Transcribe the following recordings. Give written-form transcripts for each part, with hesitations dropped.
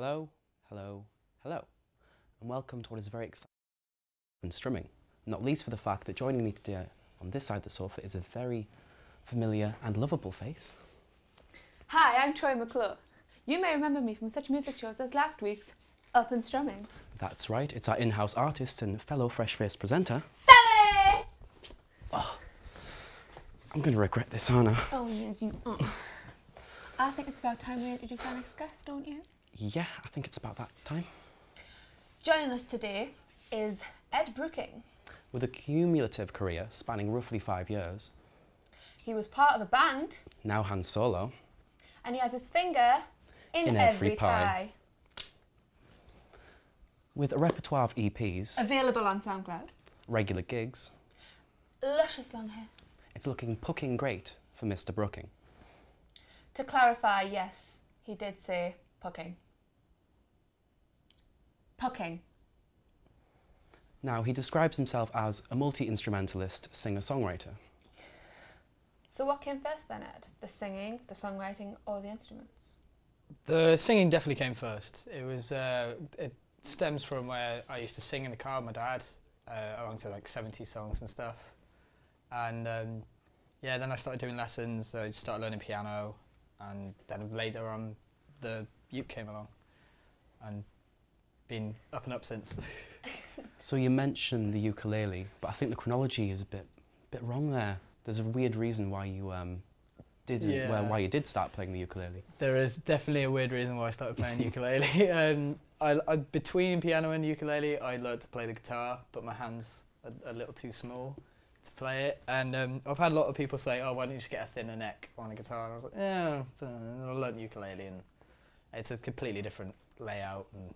Hello, hello, hello, and welcome to what is very exciting and strumming, not least for the fact that joining me today on this side of the sofa is a very familiar and lovable face. Hi, I'm Troy McClure. You may remember me from such music shows as last week's Up Strumming. That's right, it's our in-house artist and fellow fresh-faced presenter, Sally! Oh, I'm going to regret this, aren't I? Oh yes, you are. I think it's about time we introduce our next guest, don't you? Yeah, I think it's about that time. Joining us today is Ed Brooking. With a cumulative career spanning roughly 5 years. He was part of a band. Now Han Solo. And he has his finger in every pie. With a repertoire of EPs. Available on SoundCloud. Regular gigs. Luscious long hair. It's looking pucking great for Mr. Brooking. To clarify, yes, he did say pucking. Pucking. Now, he describes himself as a multi-instrumentalist, singer-songwriter. So what came first then, Ed? The singing, the songwriting, or the instruments? The singing definitely came first. It stems from where I used to sing in the car with my dad, alongside like 70 songs and stuff. And yeah, then I started doing lessons, I started learning piano, and then later on the uke came along, and been up and up since. So you mentioned the ukulele, but I think the chronology is a bit wrong there. There's a weird reason why you why you did start playing the ukulele. There is definitely a weird reason why I started playing ukulele. I between piano and ukulele, I learned to play the guitar, but my hands are a little too small to play it. And I've had a lot of people say, "Oh, why don't you just get a thinner neck on a guitar?" And I was like, "Yeah, I learned ukulele, and it's a completely different layout, and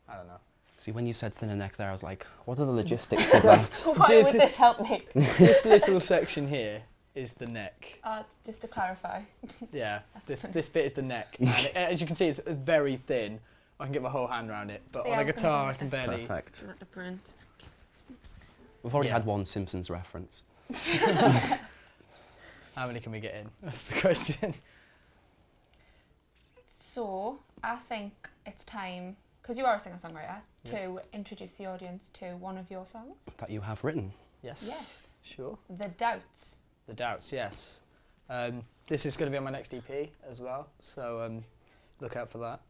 I don't know." See, when you said thinner neck there, I was like, what are the logistics of that? Why would this help me? This little section here is the neck. Just to clarify. Yeah, this bit is the neck. And as you can see, it's very thin. I can get my whole hand around it, but on a guitar I can barely... Perfect. Not the print. We've already had one Simpsons reference. How many can we get in? That's the question. So, I think it's time, because you are a singer-songwriter, to introduce the audience to one of your songs. That you have written. Yes. Yes. Sure. The Doubts. The Doubts, yes. This is going to be on my next EP as well, so look out for that.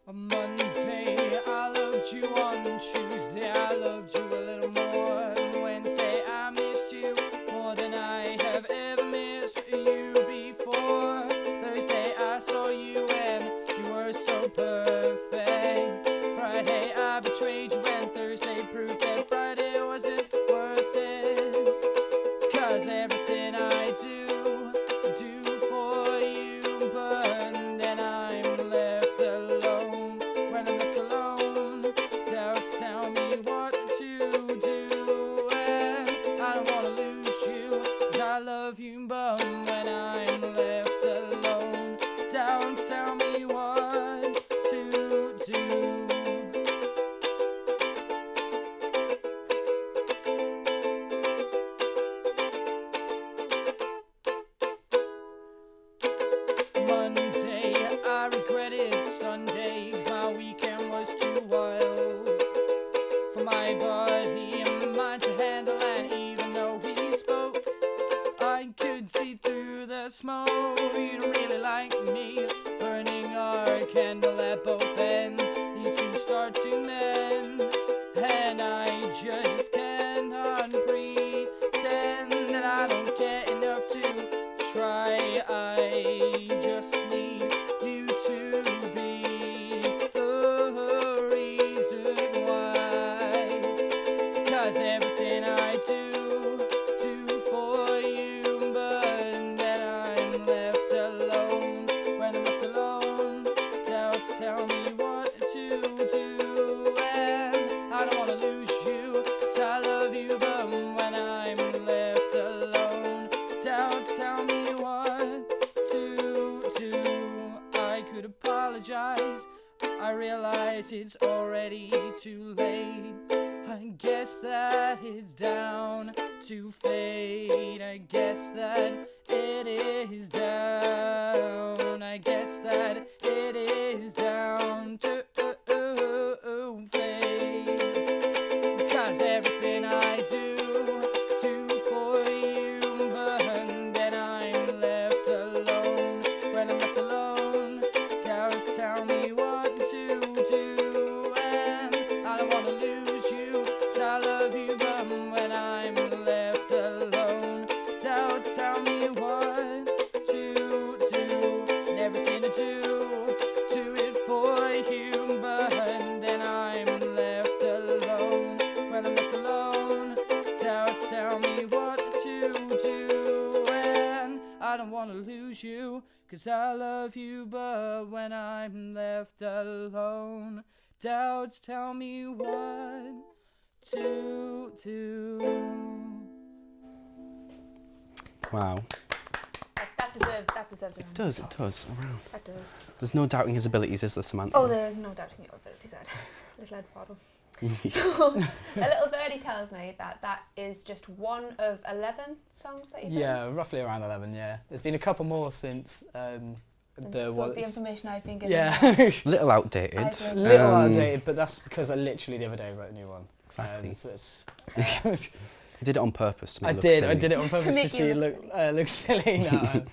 On Monday I loved you, on Tuesday I loved you a little more, and Wednesday I missed you more than I have ever missed you before. Thursday I saw you and you were so perfect. Friday I betrayed you and Thursday proved that Friday wasn't worth it. 'Cause everything I do for you, but then I'm left alone. When I'm left alone, doubts tell me what to do, and I don't wanna lose you, 'cause I love you, but when I'm left alone, doubts tell me what to do. Monday I regretted Sundays, my weekend was too wild for my body and mind to handle, and even though we spoke, I could see through the smoke. You don't really like me, burning our candle at both ends, need to start to mend, and I just cannot pretend that I don't get enough to try. I just need you to be the reason why, 'cause everything I do for you, but then I'm left alone. When I'm left alone, realize it's already too late. I guess that it's down to fate. I guess that it is down. I guess that it is down to fate. Because everything I do for you, but then I'm left alone. When I'm left alone, doubts tell me what to do, and I don't want to lose you, 'cause I love you, but when I'm left alone, doubts tell me what to do, and everything to do it for you, but then I'm left alone. When I'm left alone, doubts tell me what to do, and I don't want to lose you, 'cause I love you, but when I'm left alone, doubts tell me what to do. Wow. That deserves a round of It applause. does. Wow. That does. There's no doubting his abilities, is there, Samantha? Oh, there is no doubting your abilities, Ed. Little Ed Waddle. So, a little birdie tells me that that is just one of 11 songs that you've Yeah, roughly around 11, yeah. There's been a couple more since done. the So the information I've been given. Yeah, Little outdated. I agree. little outdated, but that's because I literally the other day wrote a new one. Exactly. So it's, You did it on purpose to make I it look did silly. it on purpose make to see you it look look silly. No,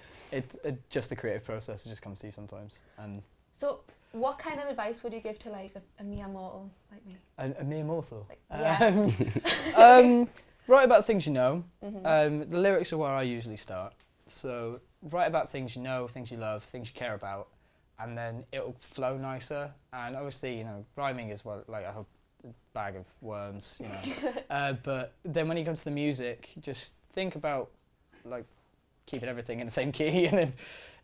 just the creative process, it just comes to you sometimes. And So, what kind of advice would you give to like a mere mortal like me? a mere mortal. Like, yeah. Write about things you know. Mhm. The lyrics are where I usually start. So write about things you know, things you love, things you care about, and then it'll flow nicer. And obviously, you know, rhyming is what, like a whole bag of worms, you know. But then when you come to the music, just think about like keeping everything in the same key, and then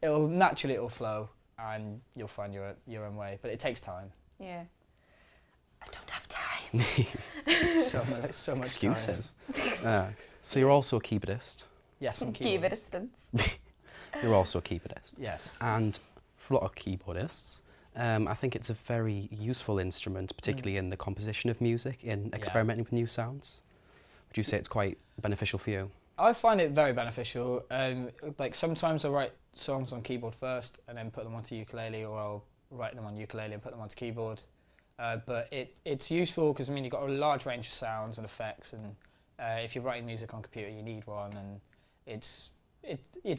it'll flow, and you'll find your own way. But it takes time. Yeah. I don't have time. So much Excuses. time. So you're also a keyboardist. Yes, I'm Keep a keyboardist. distance. You're also a keyboardist. Yes. And for a lot of keyboardists, I think it's a very useful instrument, particularly in the composition of music, in experimenting with new sounds. Would you say it's quite beneficial for you? I find it very beneficial. Like sometimes I write songs on keyboard first and then put them onto ukulele, or I'll write them on ukulele and put them onto keyboard. But it's useful because I mean you've got a large range of sounds and effects, and if you're writing music on computer, you need one, and it's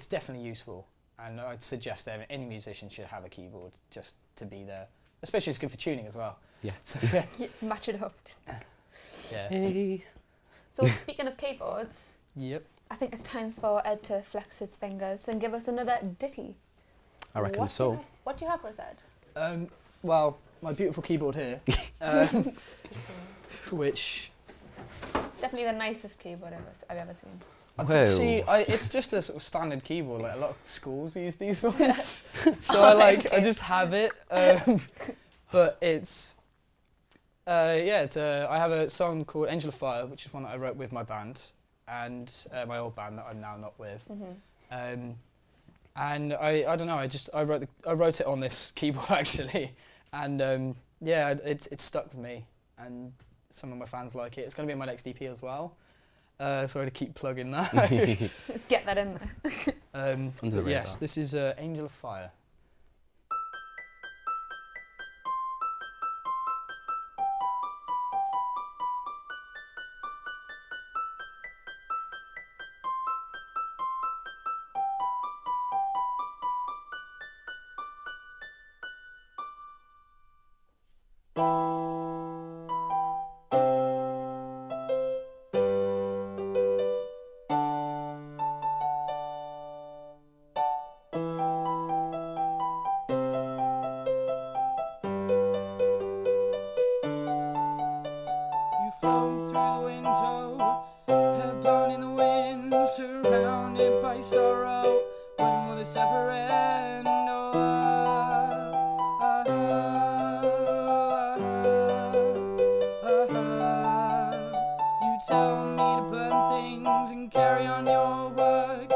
definitely useful. And I'd suggest that any musician should have a keyboard just to be there. Especially it's good for tuning as well. Yeah. So, Yeah, match it up. yeah. Hey. So speaking of keyboards, Yep. I think it's time for Ed to flex his fingers and give us another ditty. I reckon What so. What do you have for us, Ed? Well, my beautiful keyboard here, which It's definitely the nicest keyboard I've ever seen. I Well. see. It's just a sort of standard keyboard. Like a lot of schools use these ones, so Oh, I okay. just have it. But it's I have a song called Angel of Fire, which is one that I wrote with my band and my old band that I'm now not with. Mhm. And I don't know. I wrote it on this keyboard actually, and it's stuck with me, and some of my fans like it. It's going to be in my next EP as well. So I had to keep plugging that. Let's get that in there. Under the Yes, radar. this is Angel of Fire. You flown through the window, hair blown in the wind, surrounded by sorrow. When will this ever end? Oh, You tell me to burn things and carry on your work.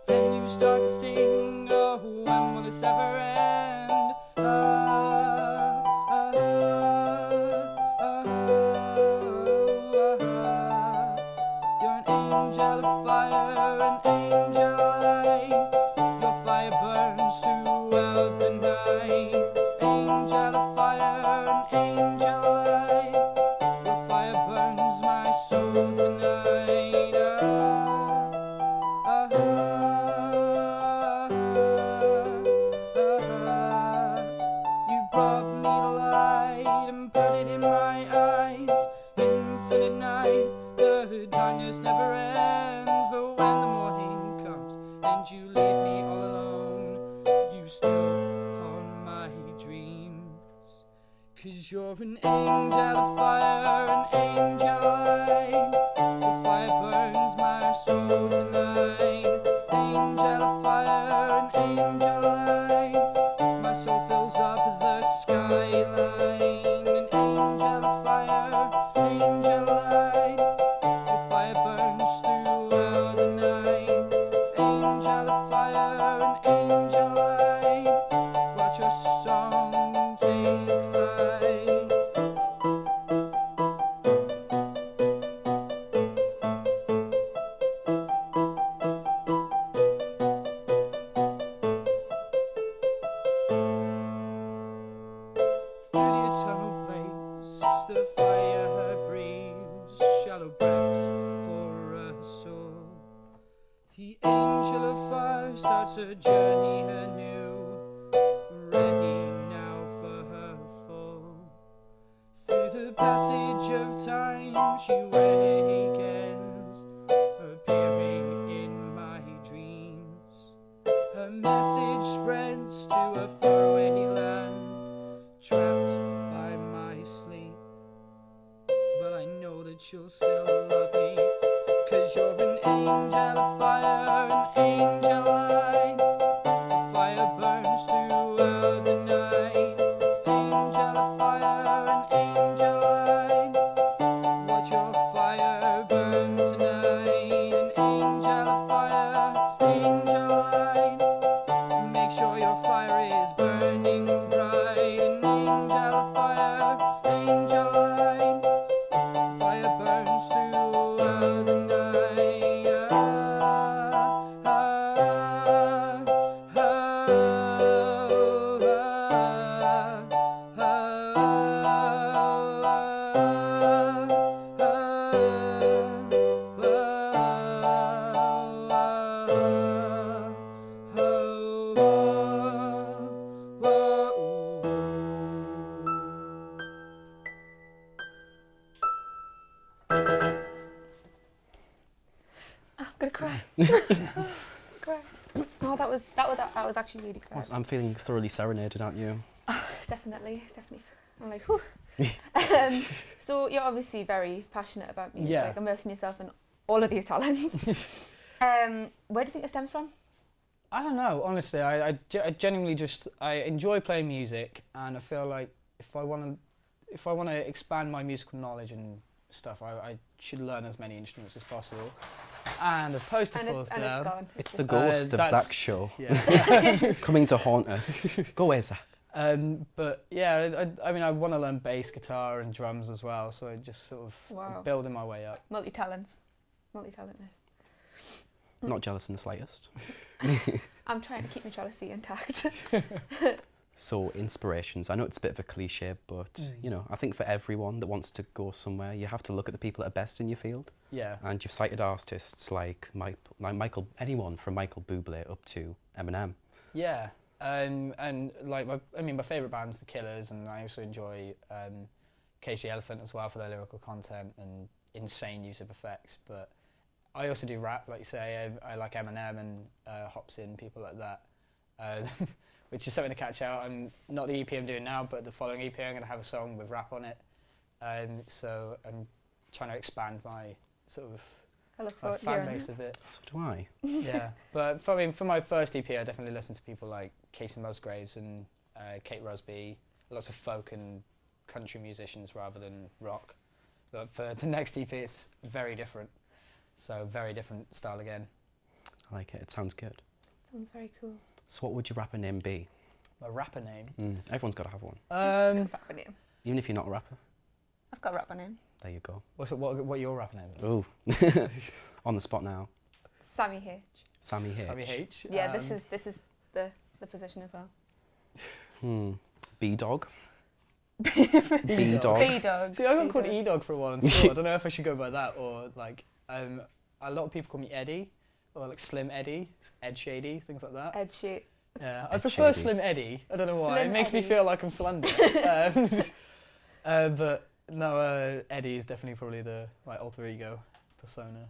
Then you start to sing. Oh, when will this ever end? angel light. Your fire burns throughout the night. Angel of fire, an angel light. Your fire burns my soul tonight. You brought me to light and put it in my eyes. Infinite night, the darkness never ends. But when the morning comes and you leave me all alone, you still haunt my dreams. 'Cause you're an angel of fire, an angel light. Your fire burns my soul tonight. Angel of fire, an angel light. My soul fills up the skyline. An angel of fire, angel light. Your fire burns throughout the night. Angel of fire, an angel light. Watch your song take flight. Through the eternal blaze, the fire breathes shallow breaths for a soul. The angel of fire starts her journey anew, ready now for her fall. Through the passage of time she awakens, appearing in my dreams. Her message spreads to a faraway land, trapped by my sleep. But I know that you'll still love me, 'cause you're an angel of fire, an angel light. The fire burns throughout the night. Angel of fire, an angel light. Watch your fire burn tonight. An angel of fire, angel light. Make sure your fire is burning bright. An angel of fire, angel light. Fire burns throughout the night. I'm gonna cry. Cry. Oh, that was actually really great. I'm feeling thoroughly serenaded, aren't you? Definitely. I'm like, whew. So you're obviously very passionate about music, Yeah. immersing yourself in all of these talents. Where do you think it stems from? I don't know, honestly. I genuinely just I enjoy playing music, and I feel like if I want to expand my musical knowledge and stuff, I should learn as many instruments as possible. And the poster falls And down. it's gone. It's the ghost of that's- Zach's show Yeah. coming to haunt us. Go away, Zach. But yeah, I mean, I want to learn bass, guitar, and drums as well. So I just sort of Wow. building my way up. Multi-talented. Not jealous in the slightest. I'm trying to keep my jealousy intact. So inspirations. I know it's a bit of a cliche, but you know, I think for everyone that wants to go somewhere, you have to look at the people that are best in your field. Yeah. And you've cited artists like Michael, anyone from Michael Bublé up to Eminem. Yeah. And like my favourite band's The Killers, and I also enjoy Cage the Elephant as well for their lyrical content and insane use of effects. But I also do rap, like you say. I like Eminem and Hopsin, people like that, which is something to catch out. I'm not the EP I'm doing now, but the following EP I'm going to have a song with rap on it. So I'm trying to expand my sort of I look forward to fan hearing base that. a bit. So do I. Yeah, but for my first EP, I definitely listened to people like Casey Musgraves and Kate Rusby, lots of folk and country musicians rather than rock. But for the next EP, it's very different. So very different style again. I like it. It sounds good. Sounds very cool. So what would your rapper name be? My rapper name? Everyone's got to have one. I've got a rapper name. Even if you're not a rapper. I've got a rapper name. There you go. What your rapper name is? Ooh. On the spot now. Sammy H. Sammy H. Sammy H. Yeah, this is the position as well. B-Dog. B-Dog. B-Dog. B-Dog. See, I got called E-Dog for a while in school. I don't know if I should go by that or like, a lot of people call me Eddie or like Slim Eddie, Ed Shady, things like that. Ed Sheet. Yeah, I Ed prefer Shady. Slim Eddie. I don't know why. Slim It makes me Eddie. feel like I'm slender. But no, Eddie is definitely probably the like alter ego persona.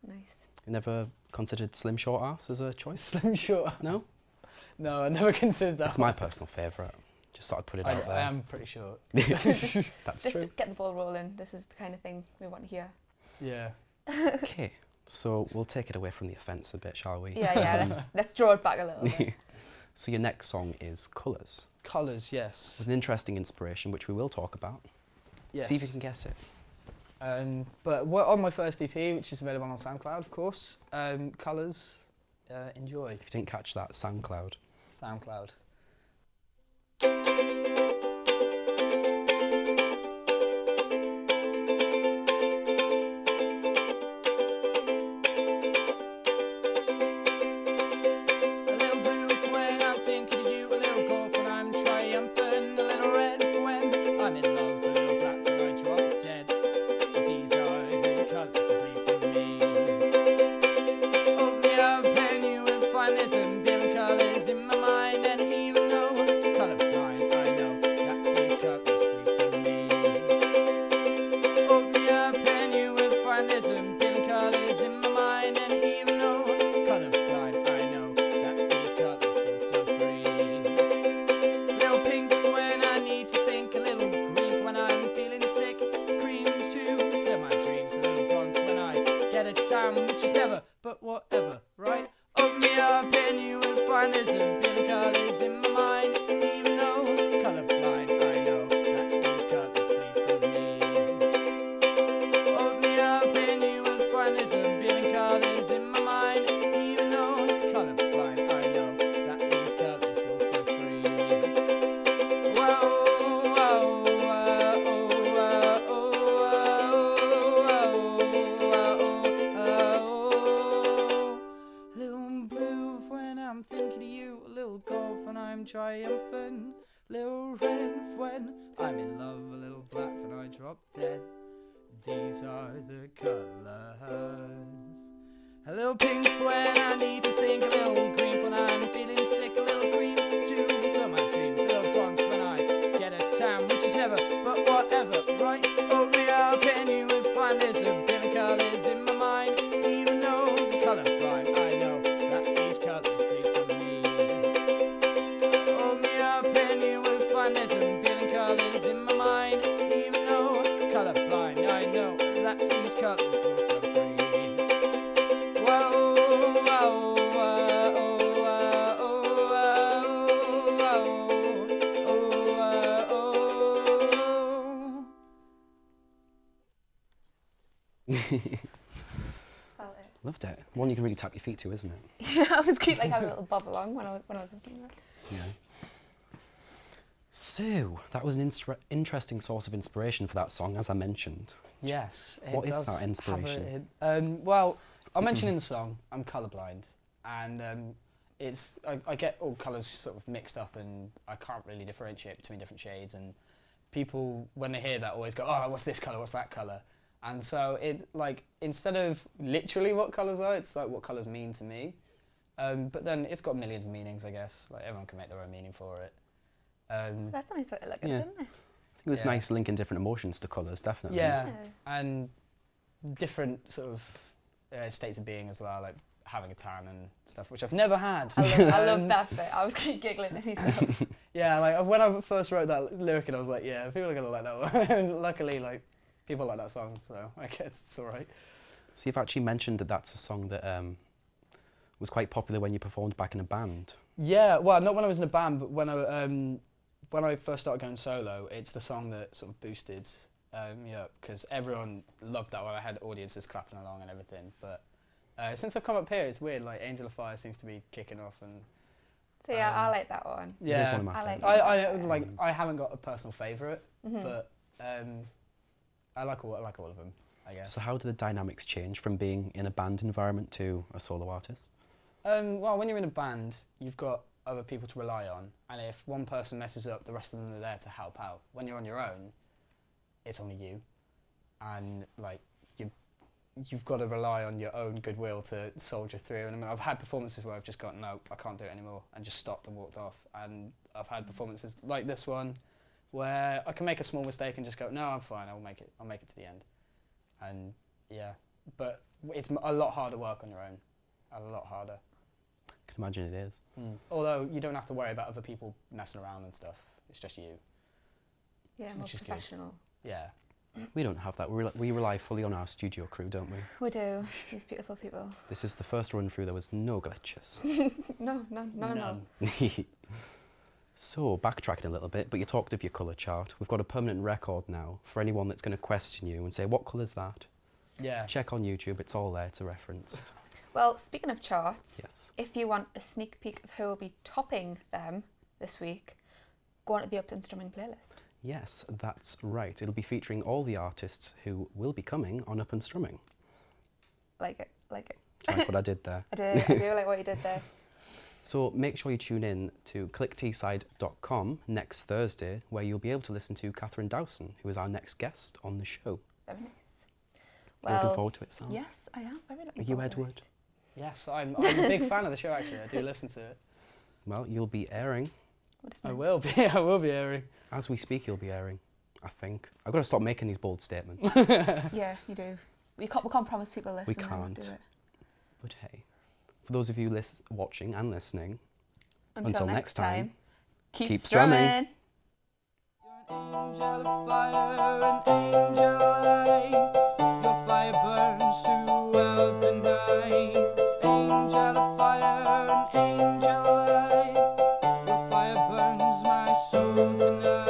Nice. You never considered Slim Short Ass as a choice? Slim Short. No? No, I never considered that. That's my personal favourite. Just thought I'd put it out I there. am pretty short. That's Just true. get the ball rolling. This is the kind of thing we want to hear. Yeah. Okay, so we'll take it away from the offence a bit, shall we? Yeah, let's draw it back a little bit. So your next song is Colours, Colours, yes. with an interesting inspiration, which we will talk about. Yes. See if you can guess it. But we're on my first EP, which is available on SoundCloud, of course. Colours, enjoy. If you didn't catch that, SoundCloud. SoundCloud. A little blue when I'm thinking of you, a little gold when I'm triumphant, a little red when I'm in love, a little black when I drop dead. These are the colours that bleed from me. Open me up and you will find there's a billion colours in my mind, and even though I'm colourblind, I know that these colours bleed from me. Open me up and you will find there's a billion colours in my mind, and even though I'm colourblind, I know that these colours will flow free. Little pink when I need to think, a little green when I'm feeling sick, cream to fill my dreams, a little bronze when I get a tan, which is never, but whatever, right? Open me up and you will find there's a billion colours in my mind, even though I'm colourblind, I know that these colours bleed from me. Open me up and you will find there's a billion colours in my mind, even though I'm colourblind, I know that these colours will flow free. Whoa, whoa, little blue when I'm thinking of you, a little gold when I'm triumphant, little red when I'm in love, a little black when I drop dead. These are the colours. A little pink when I need to think, a little green when I'm feeling sick, a little cream to fill my dreams, a little bronze when I get a tan, which is never, but whatever, right? Open me up and you will find there's a billion colours in my mind, even though I'm colourblind, I know that these colours bleed from me. Open me up and you will find there's a billion colours in my mind, even though I'm colourblind, I know that these colours will flow free. Whoa, whoa, Felt it. Loved it. One you can really tap your feet to, isn't it? Yeah, I was keep like having a little bob along when I was listening to it. Yeah. So, that was an interesting source of inspiration for that song, as I mentioned. Yes. it What is does that have a- inspiration? Well, I mentioned in the song, I'm colourblind, and I get all colours sort of mixed up, and I can't really differentiate between different shades. And people, when they hear that, always go, "Oh, what's this colour? What's that colour?" And so it like instead of literally what colours are, it's like what colours mean to me. But then it's got millions of meanings, I guess. Like everyone can make their own meaning for it. That's a nice way to look at Yeah. it, isn't it? I think it was Yeah. nice linking different emotions to colours, definitely. Yeah, and different sort of states of being as well, like having a tan and stuff, which I've never had. I love that bit. I was giggling at myself. Yeah, like when I first wrote that lyric, and I was like, yeah, people are gonna like that one. Luckily, like people like that song, so I guess it's all right. So you've actually mentioned that that's a song that was quite popular when you performed back in a band. Yeah, well, not when I was in a band, but when I first started going solo, it's the song that sort of boosted, because everyone loved that one. I had audiences clapping along and everything. But since I've come up here, it's weird. Like Angel of Fire seems to be kicking off, and So yeah, I like that one. It is yeah, one of my I like favourites. I haven't got a personal favourite, Mhm. but I like all of them. I guess. So how do the dynamics change from being in a band environment to a solo artist? Well, when you're in a band, you've got other people to rely on, and if one person messes up, the rest of them are there to help out. When you're on your own, it's only you, and like you've got to rely on your own goodwill to soldier through. And I mean, I've had performances where I've just gone, no, I can't do it anymore, and just stopped and walked off. And I've had performances like this one, where I can make a small mistake and just go, no, I'm fine, I'll make it to the end. And yeah, but it's a lot harder work on your own, a lot harder. I can imagine it is. Although you don't have to worry about other people messing around and stuff. It's just you. Yeah, more Which is good. professional. Yeah. We don't have that. We rely fully on our studio crew, don't we? We do. These beautiful people. This is the first run through. There was no glitches. No. None. So, backtracking a little bit, but you talked of your colour chart. We've got a permanent record now for anyone that's going to question you and say, what colour's that? Yeah. Check on YouTube, it's all there to reference. Well, speaking of charts, Yes. if you want a sneak peek of who will be topping them this week, go on to the Up Strumming playlist. Yes, that's right. It'll be featuring all the artists who will be coming on Up and Strumming. Like it. Do you like what I did there? I do like what you did there. So make sure you tune in to clickteesside.com next Thursday, where you'll be able to listen to Catherine Dowson, who is our next guest on the show. Very nice. You're looking forward to it, Sam? Yes, I am. Very looking Are you forward to Edward? it. Yes, I'm a big fan of the show, actually. I do listen to it. Well, you'll be airing. What is I mine? will be airing. As we speak, you'll be airing, I think. I've got to stop making these bold statements. Yeah, you do. We can't promise people this. We and then not can't. do it. But hey, for those of you watching and listening, Until next time, keep strumming. strumming. You're an angel of fire, an angel of light. Your fire burns throughout the night. Angel of fire, an angel of light. Your fire burns my soul tonight.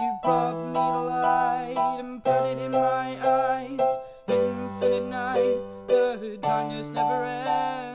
You brought me the light and put it in my eyes. Infinite night, the darkness never ends.